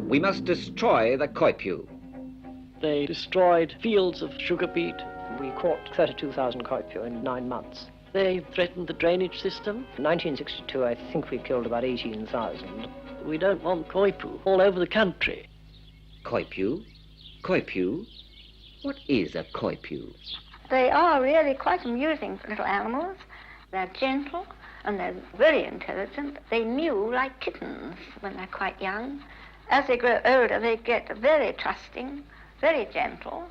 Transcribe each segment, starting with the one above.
We must destroy the Coypu. They destroyed fields of sugar beet. We caught 32,000 Coypu in 9 months. They threatened the drainage system. In 1962, I think we killed about 18,000. We don't want Coypu all over the country. Coypu? Coypu? What is a Coypu? They are really quite amusing little animals. They're gentle and they're very intelligent. They mew like kittens when they're quite young. As they grow older, they get very trusting, very gentle,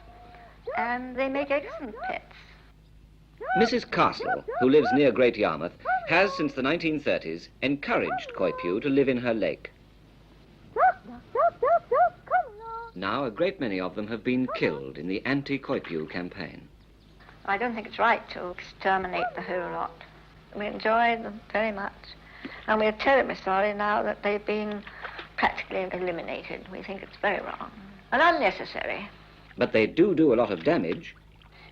and they make excellent pets. Mrs. Castle, who lives near Great Yarmouth, has since the 1930s encouraged Coypu to live in her lake. Now a great many of them have been killed in the anti-Coypu campaign. I don't think it's right to exterminate the whole lot. We enjoy them very much, and we're terribly sorry now that they've been practically eliminated. We think it's very wrong and unnecessary. But they do a lot of damage.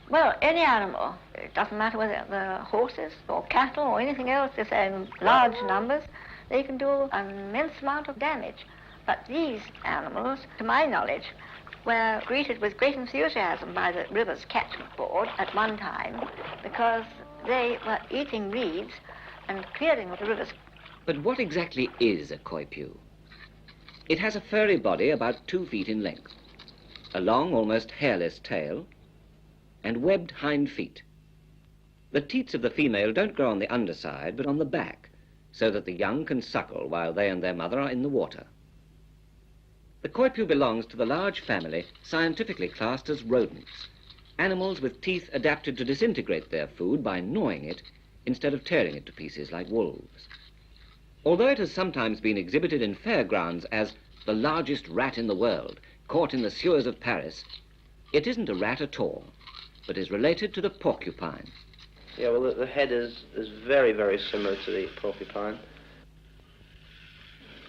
Well, any animal, it doesn't matter whether they're horses or cattle or anything else, if they're in large numbers, they can do an immense amount of damage. But these animals, to my knowledge, were greeted with great enthusiasm by the river's catchment board at one time because they were eating reeds and clearing the rivers. But what exactly is a Coypu? It has a furry body about 2 feet in length, a long, almost hairless tail, and webbed hind feet. The teats of the female don't grow on the underside, but on the back, so that the young can suckle while they and their mother are in the water. The Coypu belongs to the large family scientifically classed as rodents, animals with teeth adapted to disintegrate their food by gnawing it instead of tearing it to pieces like wolves. Although it has sometimes been exhibited in fairgrounds as the largest rat in the world, caught in the sewers of Paris, it isn't a rat at all, but is related to the porcupine. Yeah, well, the head is very, very similar to the porcupine.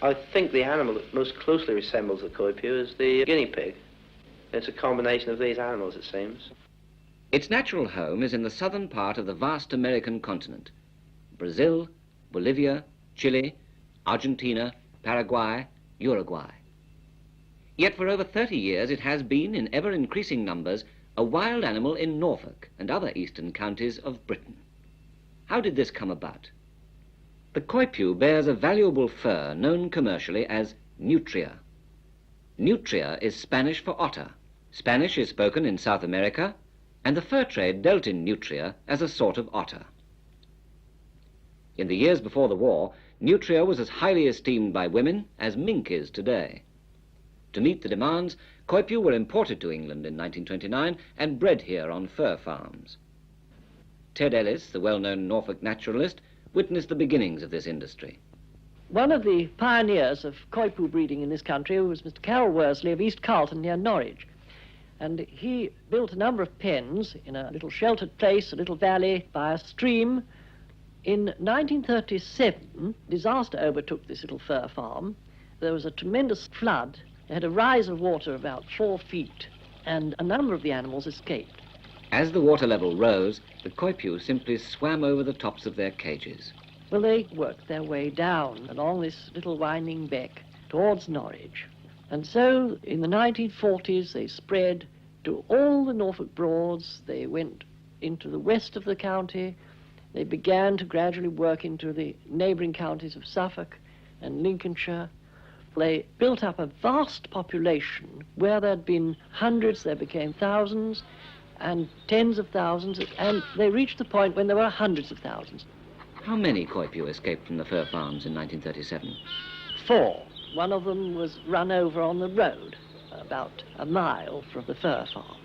I think the animal that most closely resembles the Coypu is the guinea pig. It's a combination of these animals, it seems. Its natural home is in the southern part of the vast American continent. Brazil, Bolivia, Chile, Argentina, Paraguay, Uruguay. Yet for over 30 years it has been, in ever-increasing numbers, a wild animal in Norfolk and other eastern counties of Britain. How did this come about? The Coypu bears a valuable fur known commercially as nutria. Nutria is Spanish for otter. Spanish is spoken in South America, and the fur trade dealt in nutria as a sort of otter. In the years before the war, nutria was as highly esteemed by women as mink is today. To meet the demands, Coypu were imported to England in 1929 and bred here on fur farms. Ted Ellis, the well-known Norfolk naturalist, witnessed the beginnings of this industry. One of the pioneers of Coypu breeding in this country was Mr. Carroll Worsley of East Carlton near Norwich. And he built a number of pens in a little sheltered place, a little valley by a stream. In 1937, disaster overtook this little fur farm. There was a tremendous flood. They had a rise of water about 4 feet, and a number of the animals escaped. As the water level rose, the Coypu simply swam over the tops of their cages. Well, they worked their way down along this little winding beck towards Norwich. And so in the 1940s they spread to all the Norfolk Broads. They went into the west of the county. They began to gradually work into the neighbouring counties of Suffolk and Lincolnshire. They built up a vast population. Where there had been hundreds, there became thousands, and tens of thousands, and they reached the point when there were hundreds of thousands. How many Coypu escaped from the fur farms in 1937? 4. One of them was run over on the road, about a mile from the fur farm.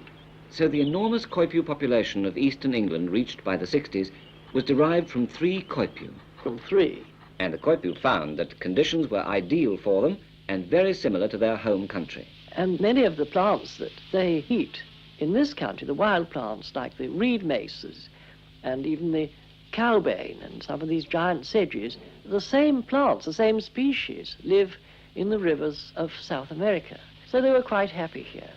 So the enormous Coypu population of eastern England reached by the 60s was derived from 3 Coypu. From 3. And the Coypu found that conditions were ideal for them and very similar to their home country. And many of the plants that they eat in this country, the wild plants like the reed maces and even the cowbane and some of these giant sedges, the same plants, the same species, live in the rivers of South America. So they were quite happy here.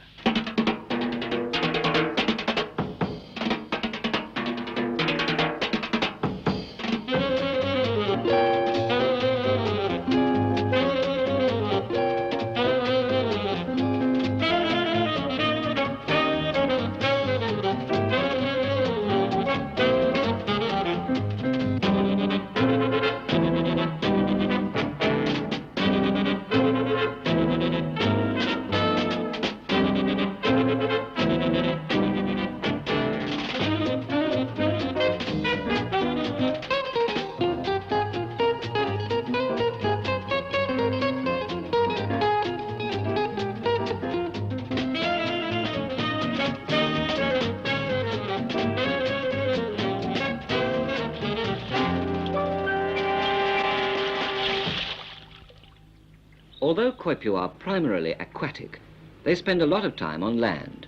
Although Coypu are primarily aquatic, they spend a lot of time on land.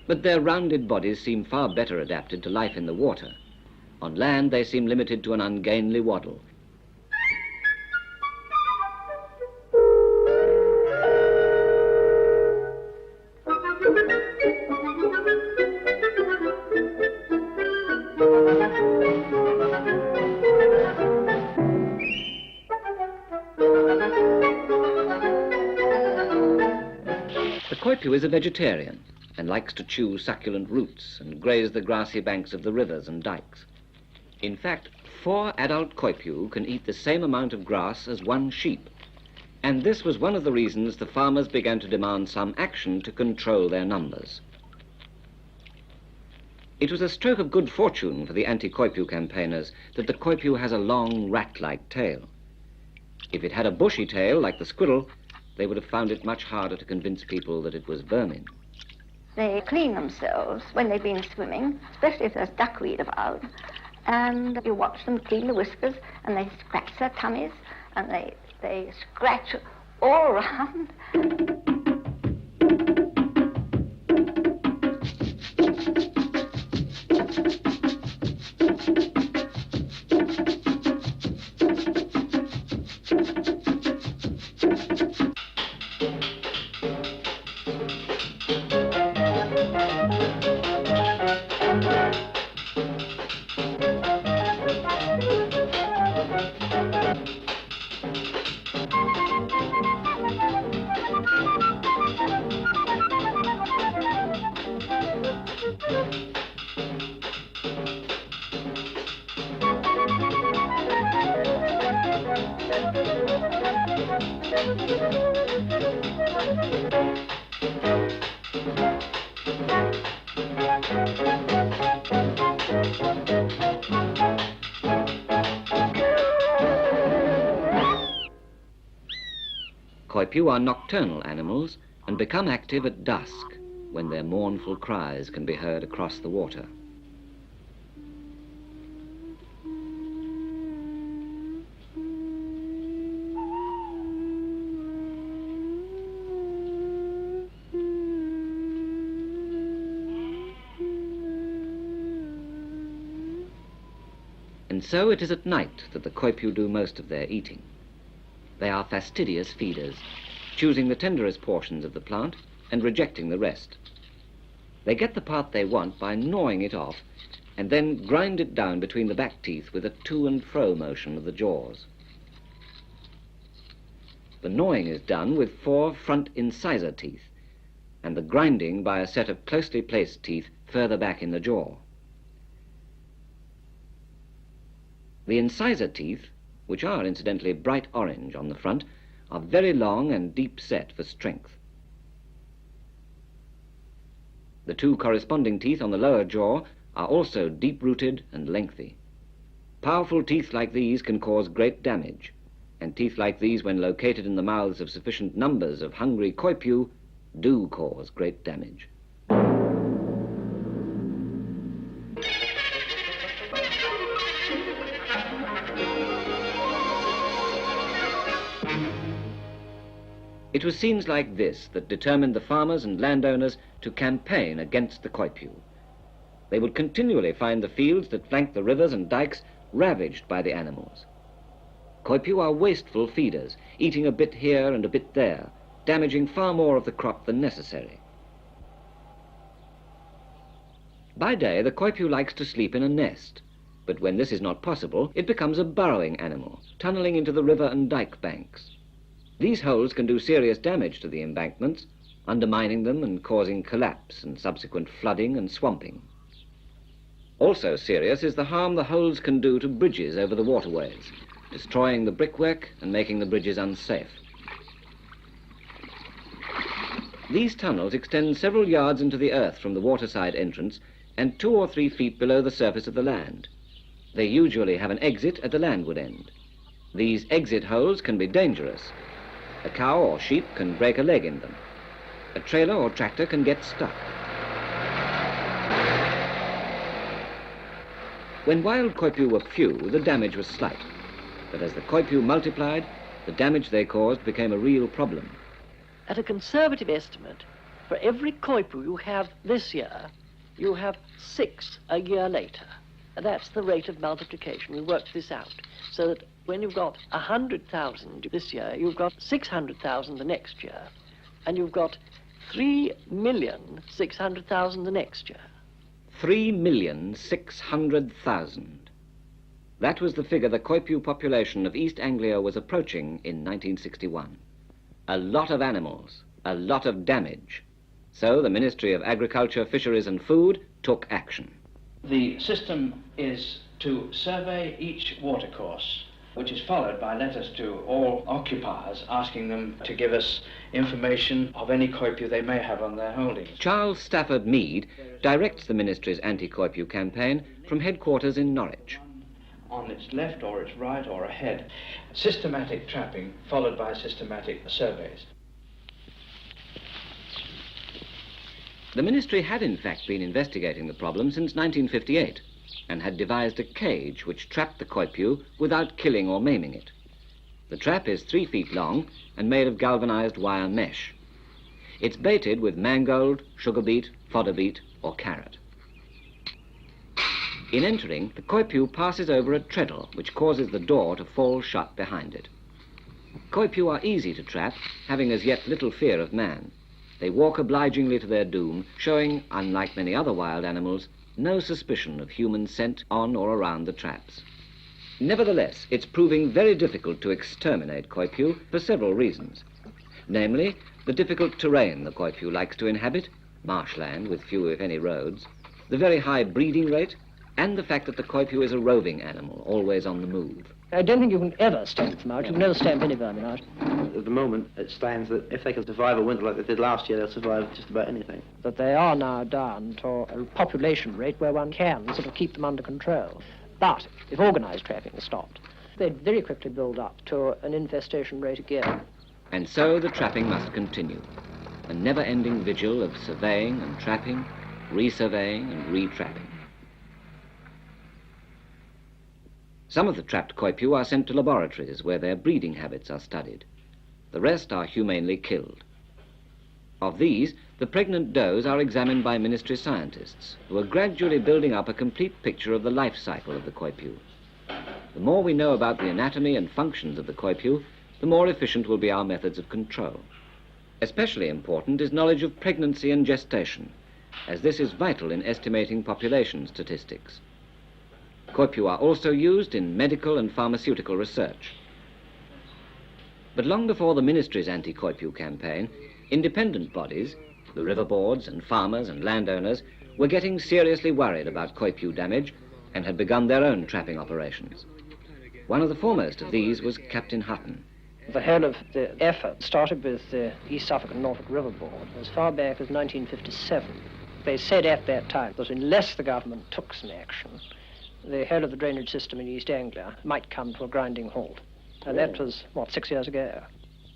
But their rounded bodies seem far better adapted to life in the water. On land, they seem limited to an ungainly waddle. The Coypu is a vegetarian and likes to chew succulent roots and graze the grassy banks of the rivers and dikes. In fact, 4 adult Coypu can eat the same amount of grass as 1 sheep, and this was one of the reasons the farmers began to demand some action to control their numbers. It was a stroke of good fortune for the anti-Coypu campaigners that the Coypu has a long rat-like tail. If it had a bushy tail like the squirrel, they would have found it much harder to convince people that it was vermin. They clean themselves when they've been swimming, especially if there's duckweed about, and you watch them clean the whiskers, and they scratch their tummies, and they scratch all around. Coypu are nocturnal animals and become active at dusk, when their mournful cries can be heard across the water. And so it is at night that the Coypu do most of their eating. They are fastidious feeders, choosing the tenderest portions of the plant and rejecting the rest. They get the part they want by gnawing it off and then grind it down between the back teeth with a to and fro motion of the jaws. The gnawing is done with 4 front incisor teeth, and the grinding by a set of closely placed teeth further back in the jaw. The incisor teeth, which are incidentally bright orange on the front, are very long and deep set for strength. The 2 corresponding teeth on the lower jaw are also deep-rooted and lengthy. Powerful teeth like these can cause great damage, and teeth like these, when located in the mouths of sufficient numbers of hungry Coypu, do cause great damage. It was scenes like this that determined the farmers and landowners to campaign against the Coypu. They would continually find the fields that flank the rivers and dikes ravaged by the animals. Coypu are wasteful feeders, eating a bit here and a bit there, damaging far more of the crop than necessary. By day, the Coypu likes to sleep in a nest, but when this is not possible, it becomes a burrowing animal, tunneling into the river and dike banks. These holes can do serious damage to the embankments, undermining them and causing collapse and subsequent flooding and swamping. Also serious is the harm the holes can do to bridges over the waterways, destroying the brickwork and making the bridges unsafe. These tunnels extend several yards into the earth from the waterside entrance and 2 or 3 feet below the surface of the land. They usually have an exit at the landward end. These exit holes can be dangerous. A cow or sheep can break a leg in them. A trailer or tractor can get stuck. When wild Coypu were few, the damage was slight. But as the Coypu multiplied, the damage they caused became a real problem. At a conservative estimate, for every Coypu you have this year, you have 6 a year later. And that's the rate of multiplication. We worked this out. So that when you've got 100,000 this year, you've got 600,000 the next year. And you've got 3,600,000 the next year. 3,600,000. That was the figure the Coypu population of East Anglia was approaching in 1961. A lot of animals, a lot of damage. So the Ministry of Agriculture, Fisheries and Food took action. The system is to survey each watercourse, which is followed by letters to all occupiers asking them to give us information of any Coypu they may have on their holdings. Charles Stafford Mead directs the Ministry's anti-Coypu campaign from headquarters in Norwich. On its left or its right or ahead, systematic trapping followed by systematic surveys. The Ministry had in fact been investigating the problem since 1958 and had devised a cage which trapped the Coypu without killing or maiming it. The trap is 3 feet long and made of galvanized wire mesh. It's baited with mangold, sugarbeet, fodder beet or carrot. In entering, the Coypu passes over a treadle which causes the door to fall shut behind it. Coypu are easy to trap, having as yet little fear of man. They walk obligingly to their doom, showing, unlike many other wild animals, no suspicion of human scent on or around the traps. Nevertheless, it's proving very difficult to exterminate Coypu for several reasons. Namely, the difficult terrain the Coypu likes to inhabit, marshland with few if any roads, the very high breeding rate, and the fact that the Coypu is a roving animal, always on the move. I don't think you can ever stamp them out. You can never stamp any vermin out. At the moment, it stands that if they can survive a winter like they did last year, they'll survive just about anything. That they are now down to a population rate where one can sort of keep them under control. But if organised trapping is stopped, they'd very quickly build up to an infestation rate again. And so the trapping must continue. A never-ending vigil of surveying and trapping, resurveying and re-trapping. Some of the trapped Coypu are sent to laboratories where their breeding habits are studied. The rest are humanely killed. Of these, the pregnant does are examined by Ministry scientists, who are gradually building up a complete picture of the life cycle of the Coypu. The more we know about the anatomy and functions of the Coypu, the more efficient will be our methods of control. Especially important is knowledge of pregnancy and gestation, as this is vital in estimating population statistics. Coypu are also used in medical and pharmaceutical research. But long before the Ministry's anti-Coypu campaign, independent bodies, the river boards and farmers and landowners, were getting seriously worried about Coypu damage and had begun their own trapping operations. One of the foremost of these was Captain Hutton. The head of the effort started with the East Suffolk and Norfolk River Board as far back as 1957. They said at that time that unless the government took some action, the head of the drainage system in East Anglia might come to a grinding halt. And that was, 6 years ago.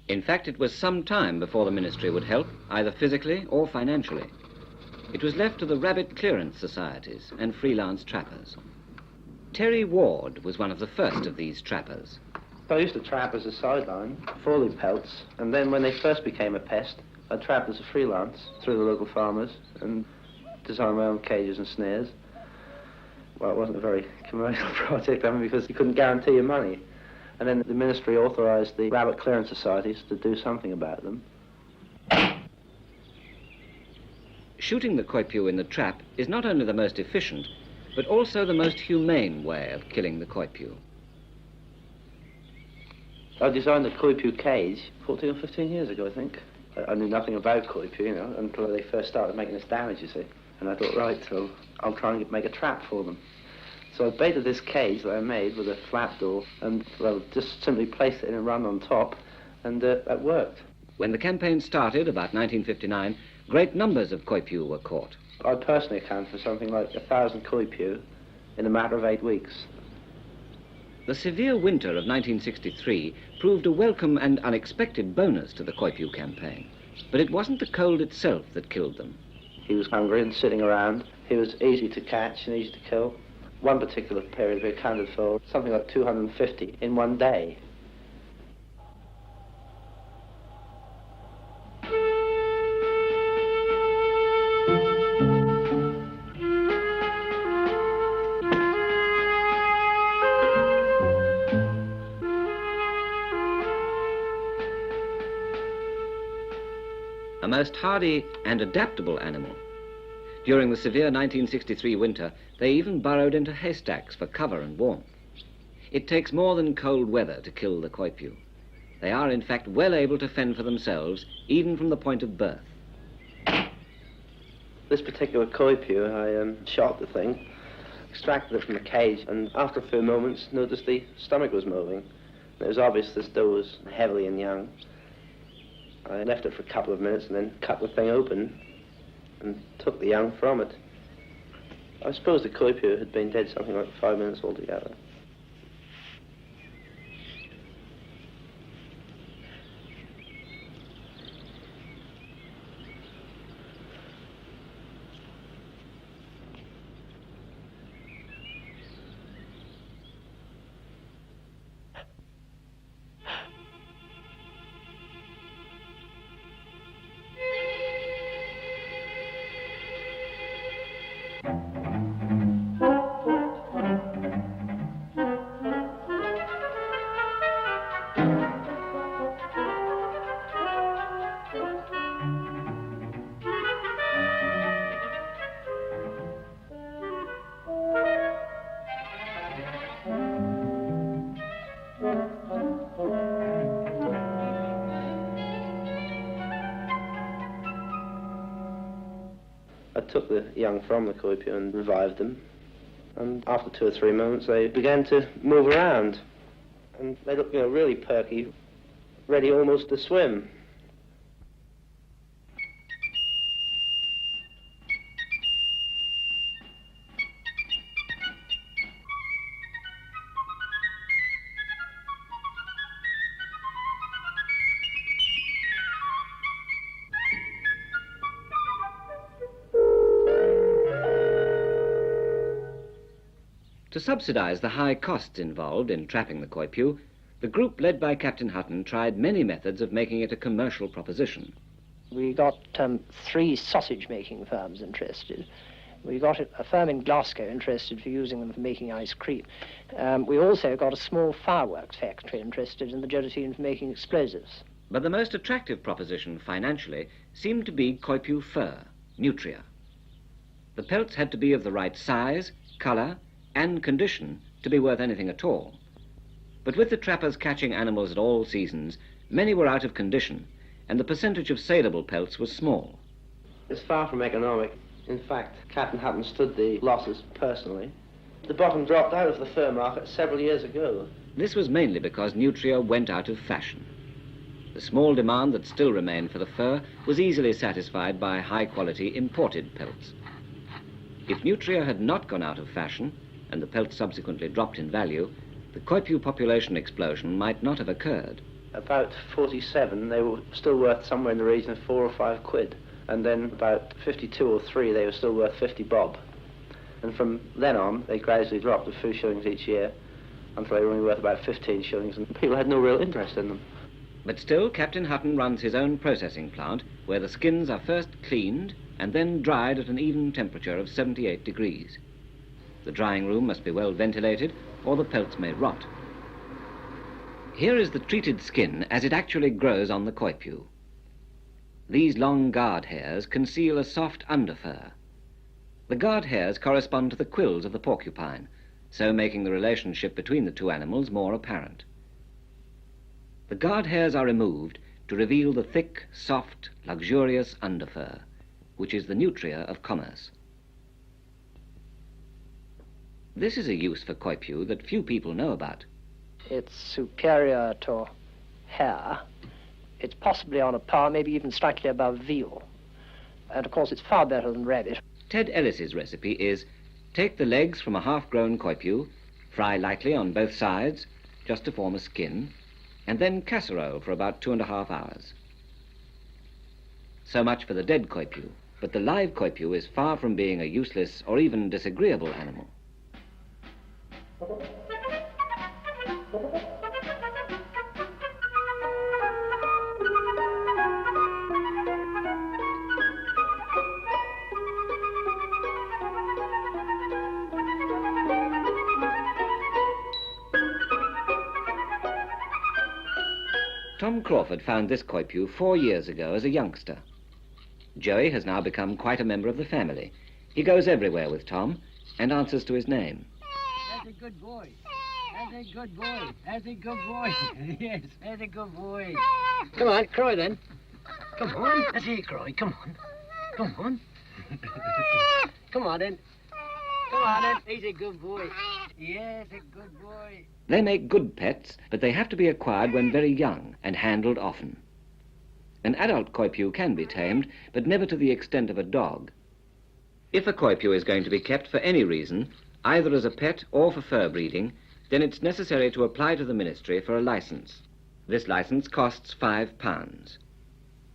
In fact, it was some time before the Ministry would help, either physically or financially. It was left to the rabbit clearance societies and freelance trappers. Terry Ward was one of the first of these trappers. I used to trap as a sideline for the pelts, and then when they first became a pest, I trapped as a freelance through the local farmers and designed my own cages and snares. Well, it wasn't a very commercial project, because you couldn't guarantee your money. And then the Ministry authorised the rabbit clearance societies to do something about them. Shooting the Coypu in the trap is not only the most efficient, but also the most humane way of killing the Coypu. I designed the Coypu Cage 14 or 15 years ago, I think. I knew nothing about Coypu, until they first started making this damage, you see. And I thought, right, so I'll try and make a trap for them. So I baited this cage that I made with a flap door and, just simply placed it in a run on top, and that worked. When the campaign started, about 1959, great numbers of Coypu were caught. I personally account for something like 1,000 Coypu in a matter of 8 weeks. The severe winter of 1963 proved a welcome and unexpected bonus to the Coypu campaign. But it wasn't the cold itself that killed them. He was hungry and sitting around. He was easy to catch and easy to kill. One particular period we accounted for something like 250 in one day. a most hardy and adaptable animal. During the severe 1963 winter, they even burrowed into haystacks for cover and warmth. It takes more than cold weather to kill the Coypu. They are, in fact, well able to fend for themselves, even from the point of birth. This particular Coypu, I shot the thing, extracted it from the cage, and after a few moments noticed the stomach was moving. It was obvious this doe was heavily in young. I left it for a couple of minutes and then cut the thing open and took the young from it. I suppose the Coypu had been dead something like 5 minutes altogether. I took the young from the Coypu and revived them, and after 2 or 3 moments they began to move around, and they looked, really perky, ready almost to swim. To subsidize the high costs involved in trapping the Coypu, the group led by Captain Hutton tried many methods of making it a commercial proposition. We got 3 sausage-making firms interested. We got a firm in Glasgow interested for using them for making ice cream. We also got a small fireworks factory interested in the gelatine for making explosives. But the most attractive proposition financially seemed to be Coypu fur, nutria. The pelts had to be of the right size, colour, and condition to be worth anything at all. But with the trappers catching animals at all seasons, many were out of condition, and the percentage of saleable pelts was small. It's far from economic. In fact, Captain Hutton stood the losses personally. The bottom dropped out of the fur market several years ago. This was mainly because nutria went out of fashion. The small demand that still remained for the fur was easily satisfied by high-quality imported pelts. If nutria had not gone out of fashion, and the pelts subsequently dropped in value, the Coypu population explosion might not have occurred. About 47, they were still worth somewhere in the region of 4 or 5 quid. And then about 52 or 3, they were still worth 50 bob. And from then on, they gradually dropped a few shillings each year until they were only worth about 15 shillings, and people had no real interest in them. But still, Captain Hutton runs his own processing plant, where the skins are first cleaned and then dried at an even temperature of 78 degrees. The drying room must be well ventilated, or the pelts may rot. Here is the treated skin as it actually grows on the Coypu. These long guard hairs conceal a soft underfur. The guard hairs correspond to the quills of the porcupine, so making the relationship between the two animals more apparent. The guard hairs are removed to reveal the thick, soft, luxurious underfur, which is the nutria of commerce. This is a use for Coypu that few people know about. It's superior to hare. It's possibly on a par, maybe even slightly above veal. And of course it's far better than rabbit. Ted Ellis's recipe is take the legs from a half-grown Coypu, fry lightly on both sides, just to form a skin, and then casserole for about 2.5 hours. So much for the dead Coypu, but the live Coypu is far from being a useless or even disagreeable animal. Tom Crawford found this Coypu 4 years ago as a youngster. Joey has now become quite a member of the family. He goes everywhere with Tom and answers to his name. That's a good boy. That's a good boy. That's a good boy. Yes, that's a good boy. Come on, cry then. Come on. Let's hear you cry. Come on. Come on. Come on then. Come on then. He's a good boy. Yes, a good boy. They make good pets, but they have to be acquired when very young and handled often. An adult Coypu can be tamed, but never to the extent of a dog. If a Coypu is going to be kept for any reason, either as a pet or for fur breeding, then it's necessary to apply to the ministry for a license. This license costs £5.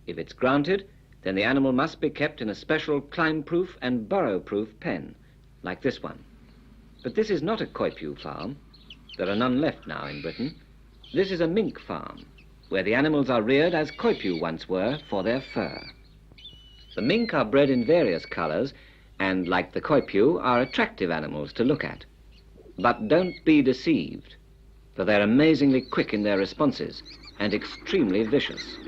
If it's granted, then the animal must be kept in a special climb-proof and burrow-proof pen, like this one. But this is not a Coypu farm. There are none left now in Britain. This is a mink farm, where the animals are reared as Coypu once were for their fur. The mink are bred in various colours and, like the Coypu, are attractive animals to look at. But don't be deceived, for they're amazingly quick in their responses and extremely vicious.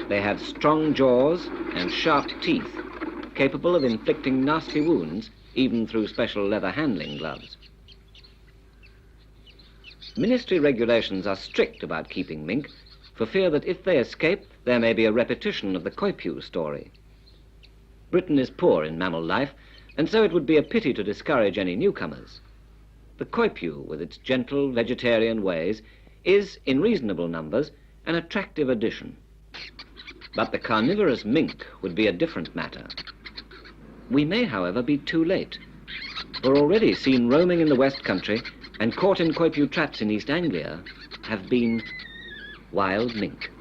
They have strong jaws and sharp teeth, capable of inflicting nasty wounds even through special leather handling gloves. Ministry regulations are strict about keeping mink, for fear that if they escape, there may be a repetition of the Coypu story. Britain is poor in mammal life, and so it would be a pity to discourage any newcomers. The Coypu, with its gentle vegetarian ways, is, in reasonable numbers, an attractive addition. But the carnivorous mink would be a different matter. We may, however, be too late. For already seen roaming in the West Country and caught in Coypu traps in East Anglia have been wild mink.